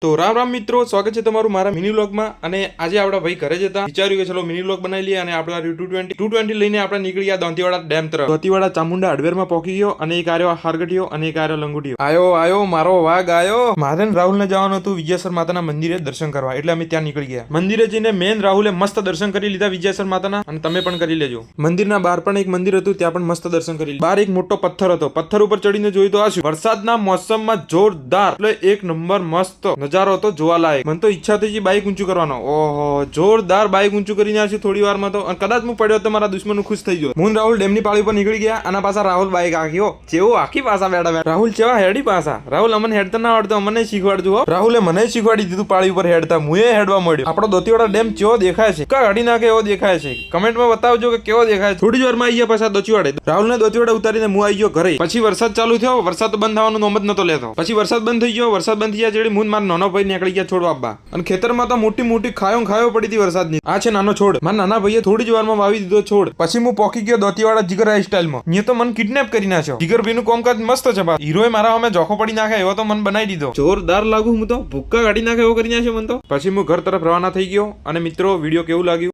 તો રામ રામ મિત્રો, સ્વાગત છે તમારું મારા મિની વ્લોગમાં। અને આજે આપણા ભાઈ ઘરે જતા વિચાર્યું કે ચલો મિની વ્લોગ બનાવી લઈએ અને આપણા 220 લઈને આપણે નીકળી ગયા દોંતીવાડા ડેમ તરફ। દોંતીવાડા ચામુંડા હાર્ડવેરમાં પહોંચી ગયો અને એક આર્યો હારગટીયો અને એક આર્યો લંગુટીયો। આયો મારો વાઘ આયો। મારે રાહુલને જવાનું હતું વિજયેશ્વર માતાના મંદિરે દર્શન કરવા, એટલે અમે ત્યાં નીકળી ગયા। મંદિરે જઈને મેન રાહુલે મસ્ત દર્શન કરી લીધા વિજયેશ્વર માતાના, અને તમે પણ કરી લેજો। મંદિરના બહાર પણ એક મંદિર હતું, ત્યાં પણ મસ્ત દર્શન કરી લીધા। બહાર એક મોટો પથ્થર હતો, પથ્થર ઉપર ચડીને જોયું તો આ શું, વરસાદના મોસમમાં જોરદાર એટલે એક નંબર મસ્ત નજારો હતો જોવાલાયક। મને તો ઈચ્છા થઈ બાઈક ઊંચું કરવાનો। ઓહો, જોરદાર બાઈક ઊંચું કરીને આવ્યું થોડી વારમાં તો, અને કદાચ હું પડ્યો તો મારા દુશ્મન ખુશ થઈ ગયો। હું રાહુલ ડેમની પાળી પર નીકળી ગયા, અને પાછા રાહુલ બાઈક આખ્યો જેવો આખી પાછા બેઠા રાહુલ ચેવા હેડી પાછા। રાહુલ અમને હેડતા ના આવડતો, અમને શીખવાડજો હો। રાહુલે મને શીખવાડી દીધું પાળી ઉપર હેડતા, મુએ હેડવા મળ્યો। આપણો દોંતીવાડા ડેમ કેવો દેખાય છે, કા ગાડી નાખે એવો દેખાય છે, કમેન્ટમાં બતાવજો કે કેવો દેખાય છે। થોડી જ વારમાં આવી ગયા પાછા દોંતીવાડે। રાહુલને દોંતીવાડે ઉતારીને હું આવી ગયો ઘરે। પછી વરસાદ ચાલુ થયો, વરસાદ તો બંધ થવાનું નોમ જ નતો લેતો। પછી વરસાદ બંધ થઈ ગયો, વરસાદ બંધ થયા જેડી હું મારા નાનો ભાઈ નીકળી ગયા છોડ વાવવા, અને ખેતરમાં તો મોટી ખાયો પડી હતી વરસાદની। આ છે નાનો છોડ, મારા નાના ભાઈએ થોડી જ વારમાં વાવી દીધો છોડ। પછી હું પોકી ગયો દોંતીવાડા જીગર સ્ટાઇલમાં। મેં તો મને કિડનેપ કરી નાખ્યો। જીગરભાઈનું કામકાજ મસ્ત છે બા, હીરોએ મારા સામે જોખો પડી નાખે એવો તો મને બનાવી દીધો। જોરદાર લાગુ, હું તો ભૂક્કા કાઢી નાખે એવો કરી નાખ્યો મને તો। પછી હું ઘર તરફ રવાના થઈ ગયો। અને મિત્રો, વિડીયો કેવું લાગ્યું